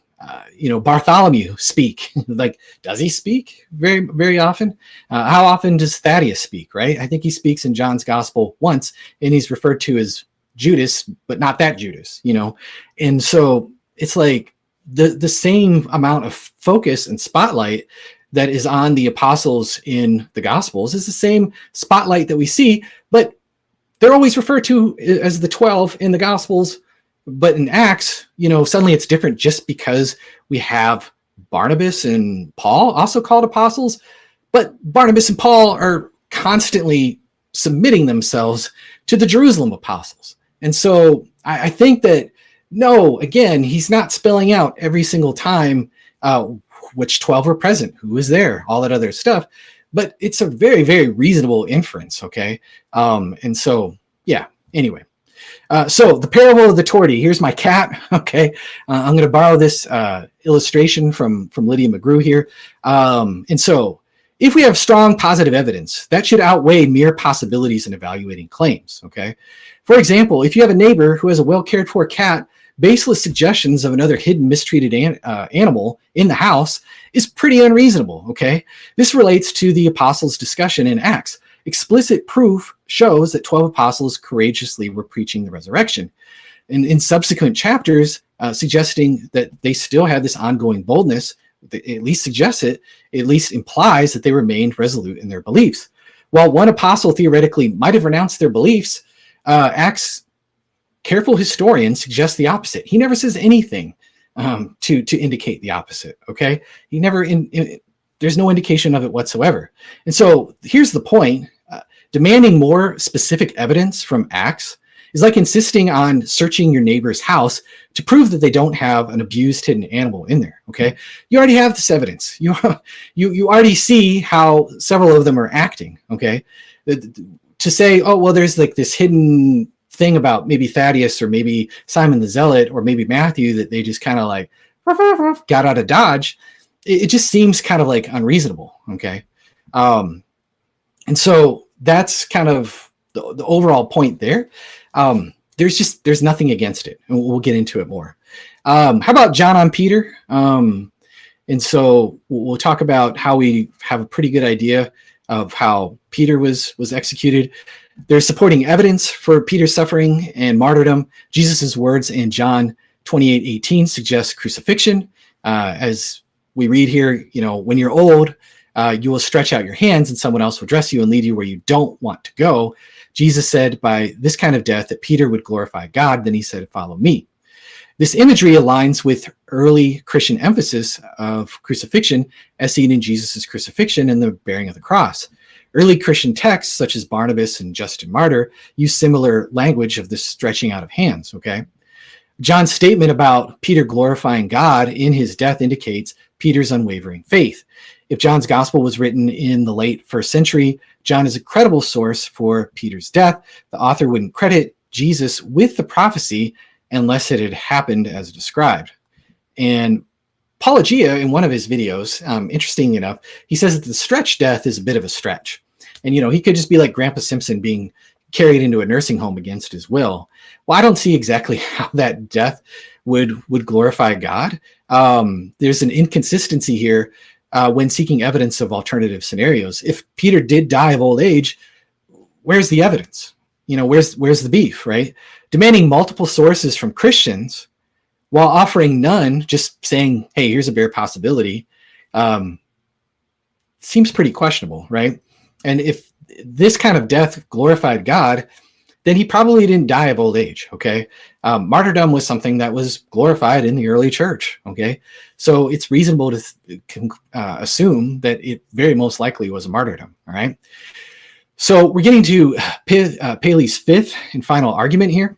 speak? Like, does he speak very, very often? How often does Thaddeus speak, right? I think he speaks in John's gospel once, and he's referred to as Judas, but not that Judas, And so it's like the same amount of focus and spotlight that is on the apostles in the gospels is the same spotlight that we see, but they're always referred to as the 12 in the gospels. But in Acts, suddenly it's different just because we have Barnabas and Paul also called apostles, but Barnabas and Paul are constantly submitting themselves to the Jerusalem apostles. And so I think that, no, again, he's not spelling out every single time which 12 were present, who was there, all that other stuff. But it's a very, very reasonable inference, okay? And so, yeah, anyway. So the parable of the tortie, here's my cat, okay? I'm going to borrow this illustration from Lydia McGrew here. And so if we have strong positive evidence, that should outweigh mere possibilities in evaluating claims, okay? For example, if you have a neighbor who has a well-cared-for cat, baseless suggestions of another hidden, mistreated animal in the house is pretty unreasonable, okay? This relates to the apostles' discussion in Acts. Explicit proof shows that 12 apostles courageously were preaching the resurrection. And in subsequent chapters, suggesting that they still had this ongoing boldness, at least suggests it, at least implies that they remained resolute in their beliefs. While one apostle theoretically might have renounced their beliefs, Acts careful historian suggests the opposite. He never says anything to indicate the opposite, okay? He never, there's no indication of it whatsoever. And so here's the point. Demanding more specific evidence from Acts is like insisting on searching your neighbor's house to prove that they don't have an abused hidden animal in there, okay? You already have this evidence. You already see how several of them are acting, okay? To say, oh, well, there's like this hidden thing about maybe Thaddeus or maybe Simon the Zealot or maybe Matthew that they just kind of like got out of Dodge, it just seems kind of like unreasonable, okay? And so that's kind of the overall point there. There's nothing against it, and we'll get into it more. How about John on Peter? And so we'll talk about how we have a pretty good idea of how Peter was executed. There's supporting evidence for Peter's suffering and martyrdom. Jesus' words in John 28:18 suggest crucifixion. As we read here, when you're old, you will stretch out your hands and someone else will dress you and lead you where you don't want to go. Jesus said by this kind of death that Peter would glorify God. Then he said, follow me. This imagery aligns with early Christian emphasis of crucifixion as seen in Jesus' crucifixion and the bearing of the cross. Early Christian texts, such as Barnabas and Justin Martyr, use similar language of this stretching out of hands, okay? John's statement about Peter glorifying God in his death indicates Peter's unwavering faith. If John's gospel was written in the late 1st century, John is a credible source for Peter's death. The author wouldn't credit Jesus with the prophecy unless it had happened as described. And Paulogia, in one of his videos, interesting enough, he says that the stretch death is a bit of a stretch. And, he could just be like Grandpa Simpson being carried into a nursing home against his will. Well, I don't see exactly how that death would glorify God. There's an inconsistency here when seeking evidence of alternative scenarios. If Peter did die of old age, where's the evidence? Where's the beef, right? Demanding multiple sources from Christians while offering none, just saying, hey, here's a bare possibility, seems pretty questionable, right? And if this kind of death glorified God, then he probably didn't die of old age. Okay. Martyrdom was something that was glorified in the early church. Okay. So it's reasonable to assume that it very most likely was a martyrdom. All right. So we're getting to Paley's fifth and final argument here.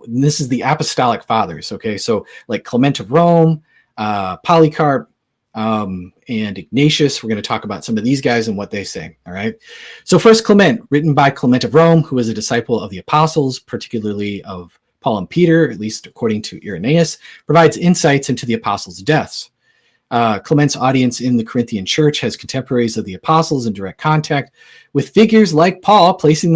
This is the Apostolic Fathers. Okay. So like Clement of Rome, Polycarp, and Ignatius. We're going to talk about some of these guys and what they say. All right. So first, Clement, written by Clement of Rome, who was a disciple of the apostles, particularly of Paul and Peter, at least according to Irenaeus, provides insights into the apostles' deaths. Clement's audience in the Corinthian church has contemporaries of the apostles in direct contact with figures like Paul, making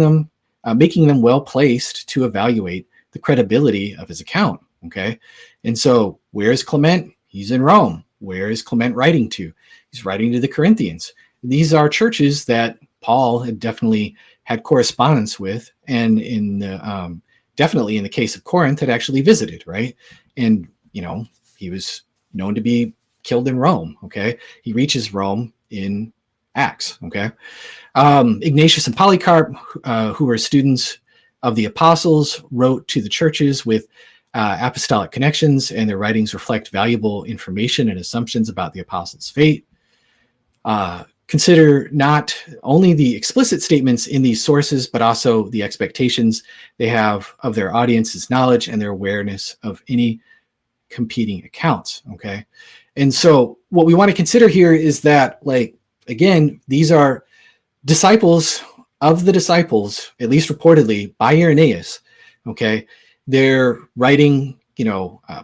them well placed to evaluate the credibility of his account. Okay. And so where's Clement? He's in Rome. Where is Clement writing to? He's writing to the Corinthians. These are churches that Paul had definitely had correspondence with, and definitely in the case of Corinth had actually visited, right? And he was known to be killed in Rome. Okay, he reaches Rome in Acts. Okay, Ignatius and Polycarp, who were students of the apostles, wrote to the churches with apostolic connections, and their writings reflect valuable information and assumptions about the apostles' fate. Consider not only the explicit statements in these sources, but also the expectations they have of their audience's knowledge and their awareness of any competing accounts. Okay. And so what we want to consider here is that, again, these are disciples of the disciples, at least reportedly by Irenaeus. Okay. They're writing,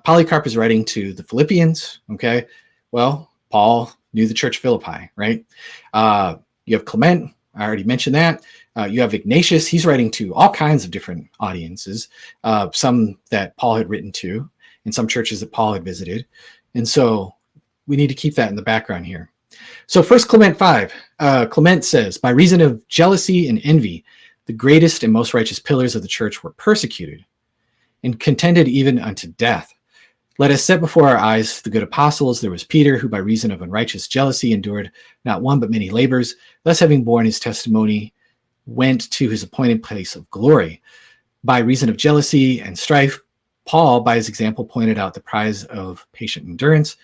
Polycarp is writing to the Philippians. Okay. Well, Paul knew the church of Philippi, right? You have Clement. I already mentioned that. You have Ignatius. He's writing to all kinds of different audiences, some that Paul had written to, and some churches that Paul had visited. And so we need to keep that in the background here. So first Clement 5, Clement says, by reason of jealousy and envy, the greatest and most righteous pillars of the church were persecuted and contended even unto death. Let us set before our eyes the good apostles. There was Peter, who by reason of unrighteous jealousy endured not one but many labors, thus having borne his testimony, went to his appointed place of glory. By reason of jealousy and strife, Paul, by his example, pointed out the prize of patient endurance.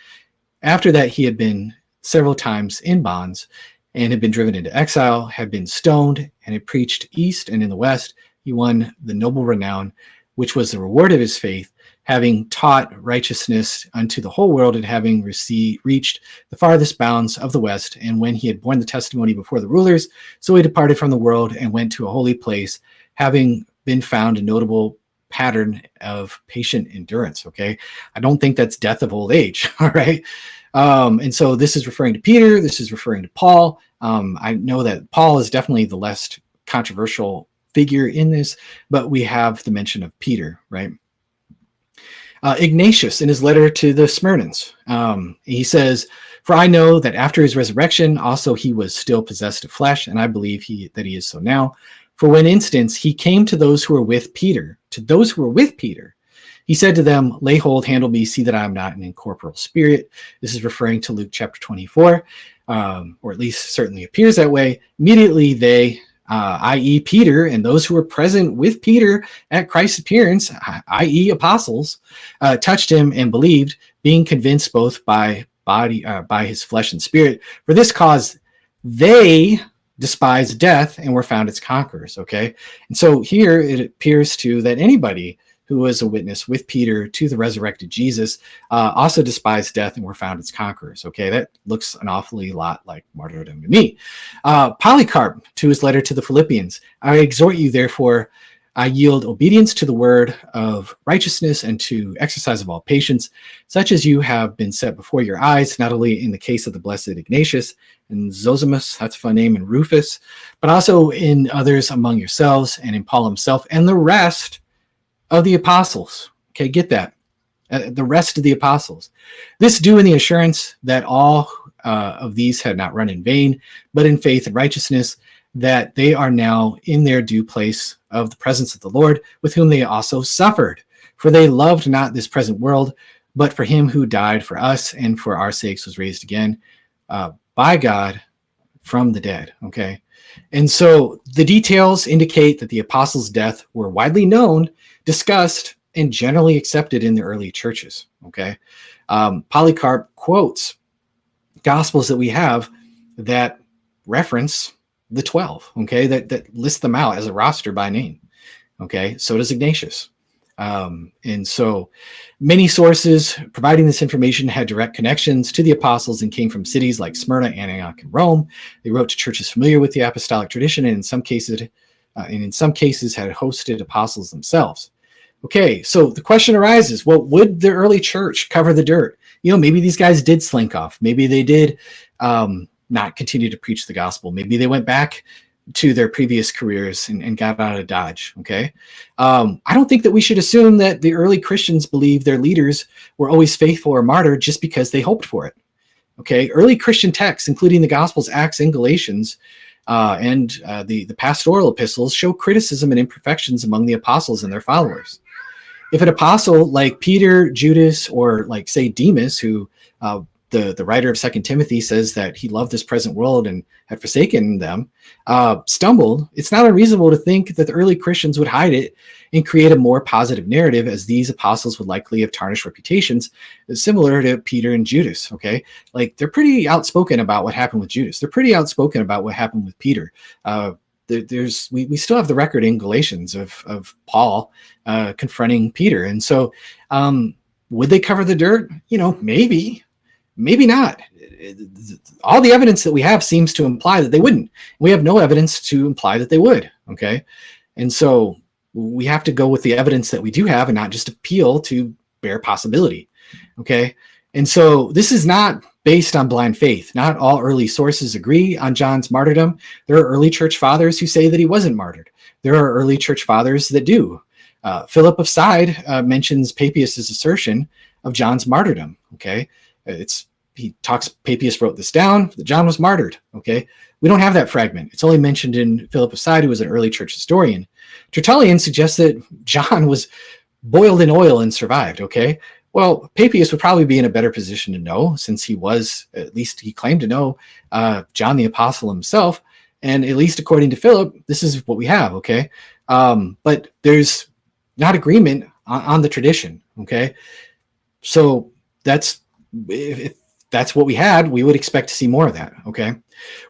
After that, he had been several times in bonds and had been driven into exile, had been stoned, and had preached east and in the west. He won the noble renown, which was the reward of his faith, having taught righteousness unto the whole world, and having reached the farthest bounds of the west. And when he had borne the testimony before the rulers, so he departed from the world and went to a holy place, having been found a notable pattern of patient endurance. Okay. I don't think that's death of old age. All right. And so this is referring to Peter. This is referring to Paul. I know that Paul is definitely the less controversial figure in this, but we have the mention of Peter, right? Ignatius, in his letter to the Smyrnans, he says, for I know that after his resurrection, also he was still possessed of flesh, and I believe that he is so now. For when instance he came to those who were with Peter, he said to them, lay hold, handle me, see that I am not an incorporeal spirit. This is referring to Luke chapter 24, or at least certainly appears that way. Immediately they, i.e. Peter, and those who were present with Peter at Christ's appearance, i.e. apostles, touched him and believed, being convinced both by his flesh and spirit. For this cause they despised death and were found its conquerors. Okay. And so here it appears that anybody who was a witness with Peter to the resurrected Jesus also despised death and were found its conquerors. Okay, that looks an awfully lot like martyrdom to me. Polycarp, to his letter to the Philippians, I exhort you, therefore, I yield obedience to the word of righteousness and to exercise of all patience, such as you have been set before your eyes, not only in the case of the blessed Ignatius and Zosimus, that's a fun name, and Rufus, but also in others among yourselves, and in Paul himself, and the rest of the apostles. Okay, get that. The rest of the apostles. This do in the assurance that all of these had not run in vain, but in faith and righteousness, that they are now in their due place of the presence of the Lord, with whom they also suffered. For they loved not this present world, but for him who died for us and for our sakes was raised again by God from the dead. Okay. And so the details indicate that the apostles' death were widely known, discussed, and generally accepted in the early churches. Okay. Polycarp quotes gospels that we have that reference the 12, okay, that list them out as a roster by name. Okay. So does Ignatius. And so many sources providing this information had direct connections to the apostles and came from cities like Smyrna, Antioch, and Rome. They wrote to churches familiar with the apostolic tradition, and in some cases had hosted apostles themselves. Okay, so the question arises, well, would the early church cover the dirt? Maybe these guys did slink off. Maybe they did not continue to preach the gospel. Maybe they went back to their previous careers and got out of Dodge. Okay. I don't think that we should assume that the early Christians believed their leaders were always faithful or martyred just because they hoped for it. Okay. Early Christian texts, including the Gospels, Acts, and Galatians, and the pastoral epistles, show criticism and imperfections among the apostles and their followers. If an apostle like Peter, Judas, or like, say, Demas, who the writer of 2 Timothy says that he loved this present world and had forsaken them, stumbled, it's not unreasonable to think that the early Christians would hide it and create a more positive narrative, as these apostles would likely have tarnished reputations similar to Peter and Judas. Okay. Like, they're pretty outspoken about what happened with Judas. They're pretty outspoken about what happened with Peter. We still have the record in Galatians of Paul confronting Peter. And so would they cover the dirt? Maybe not. All the evidence that we have seems to imply that they wouldn't. We have no evidence to imply that they would. Okay. And so we have to go with the evidence that we do have and not just appeal to bare possibility. Okay. And so this is not based on blind faith. Not all early sources agree on John's martyrdom. There are early church fathers who say that he wasn't martyred. There are early church fathers that do. Philip of Side mentions Papias' assertion of John's martyrdom. Okay. Papias wrote this down, that John was martyred. Okay. We don't have that fragment. It's only mentioned in Philip of Side, who was an early church historian. Tertullian suggests that John was boiled in oil and survived. Okay. Well, Papias would probably be in a better position to know, since he was, at least he claimed to know, John the Apostle himself. And at least according to Philip, this is what we have. Okay. But there's not agreement on the tradition. Okay. So if that's what we had, we would expect to see more of that. Okay.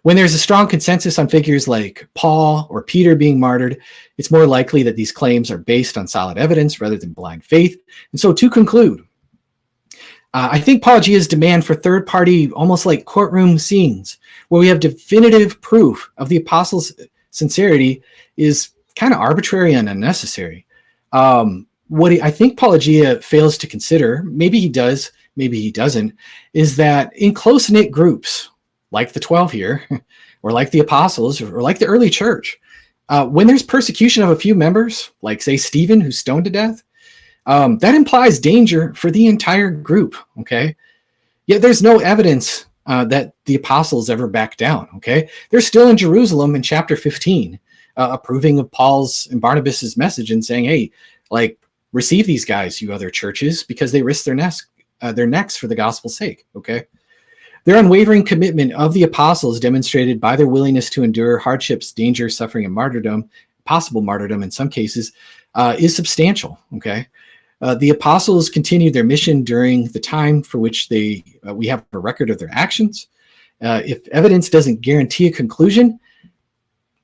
When there's a strong consensus on figures like Paul or Peter being martyred, it's more likely that these claims are based on solid evidence rather than blind faith. And so, to conclude, I think Paulogia's demand for third-party, almost like courtroom scenes, where we have definitive proof of the apostles' sincerity, is kind of arbitrary and unnecessary. What I think Paulogia fails to consider, maybe he does, maybe he doesn't, is that in close-knit groups, like the 12 here, or like the apostles, or like the early church, when there's persecution of a few members, like, say, Stephen, who's stoned to death, that implies danger for the entire group. Okay. Yet there's no evidence that the apostles ever backed down. Okay. They're still in Jerusalem in chapter 15, approving of Paul's and Barnabas's message and saying, hey, like, receive these guys, you other churches, because they risk their necks for the gospel's sake. Okay. Their unwavering commitment of the apostles, demonstrated by their willingness to endure hardships, danger, suffering, and martyrdom, possible martyrdom in some cases, is substantial. Okay. The apostles continued their mission during the time for which we have a record of their actions. If evidence doesn't guarantee a conclusion,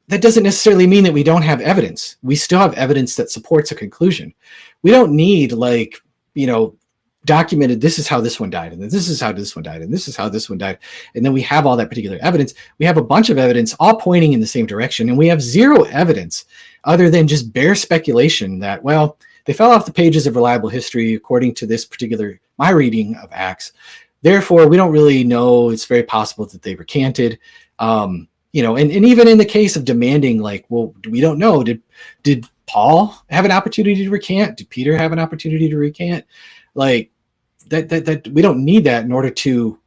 that doesn't necessarily mean that we don't have evidence. We still have evidence that supports a conclusion. We don't need, documented, this is how this one died, and this is how this one died, and this is how this one died. And then we have all that particular evidence. We have a bunch of evidence all pointing in the same direction, and we have zero evidence other than just bare speculation that, well, they fell off the pages of reliable history according to this particular, my reading of Acts. Therefore, we don't really know. It's very possible that they recanted. And even in the case of demanding, we don't know. Did Paul have an opportunity to recant? Did Peter have an opportunity to recant? That we don't need that in order to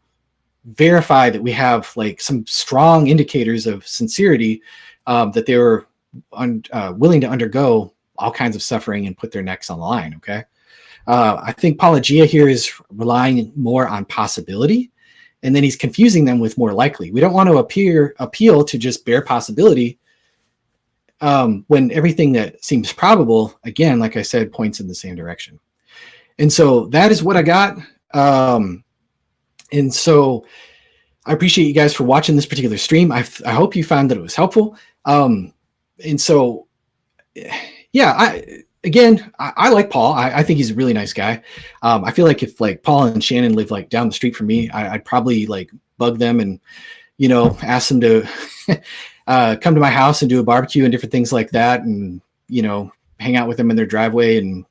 verify that we have some strong indicators of sincerity, that they were willing to undergo all kinds of suffering and put their necks on the line. Okay. I think Paulogia here is relying more on possibility and then he's confusing them with more likely. We don't want to appeal to just bare possibility when everything that seems probable, again, like I said, points in the same direction. And so that is what I got. And so I appreciate you guys for watching this particular stream. I hope you found that it was helpful. And so, yeah, I like Paul. I think he's a really nice guy. I feel like if like Paul and Shannon lived like down the street from me, I'd probably like bug them and, you know, ask them to come to my house and do a barbecue and different things like that. And, you know, hang out with them in their driveway and,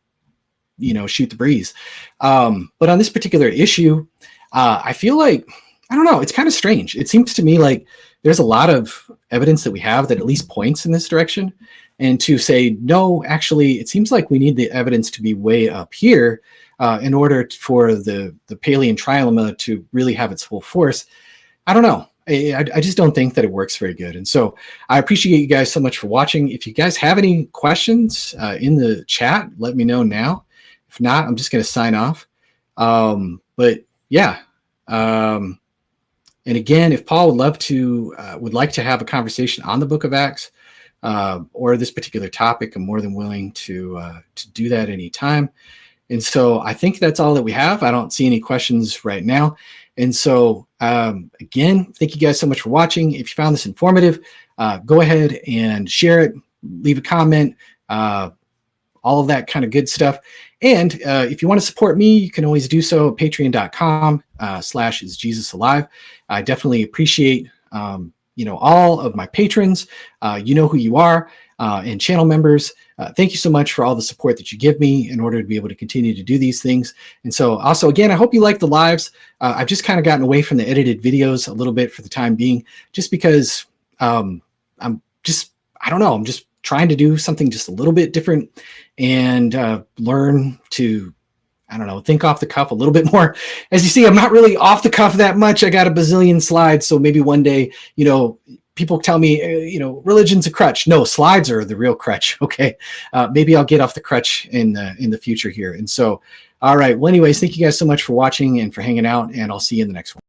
you know, shoot the breeze. But on this particular issue, I feel like, I don't know, it's kind of strange. It seems to me like there's a lot of evidence that we have that at least points in this direction. And to say, no, actually, it seems like we need the evidence to be way up here in order for the Palean trilemma to really have its full force. I don't know. I just don't think that it works very good. And so I appreciate you guys so much for watching. If you guys have any questions in the chat, let me know now. If not, I'm just going to sign off. But yeah. And again, if Paul would like to have a conversation on the Book of Acts or this particular topic, I'm more than willing to do that anytime. And so I think that's all that we have. I don't see any questions right now. And so again, thank you guys so much for watching. If you found this informative, go ahead and share it, leave a comment, all of that kind of good stuff. And if you want to support me, you can always do so at patreon.com/isjesusalive. I definitely appreciate, you know, all of my patrons. You know who you are, and channel members. Thank you so much for all the support that you give me in order to be able to continue to do these things. And so also, again, I hope you like the lives. I've just kind of gotten away from the edited videos a little bit for the time being, just because I'm just trying to do something just a little bit different and learn to, I don't know, think off the cuff a little bit more. As you see, I'm not really off the cuff that much. I got a bazillion slides. So maybe one day, you know, people tell me, you know, religion's a crutch. No, slides are the real crutch. Okay. Maybe I'll get off the crutch in the future here. And so, all right. Well, anyways, thank you guys so much for watching and for hanging out, and I'll see you in the next one.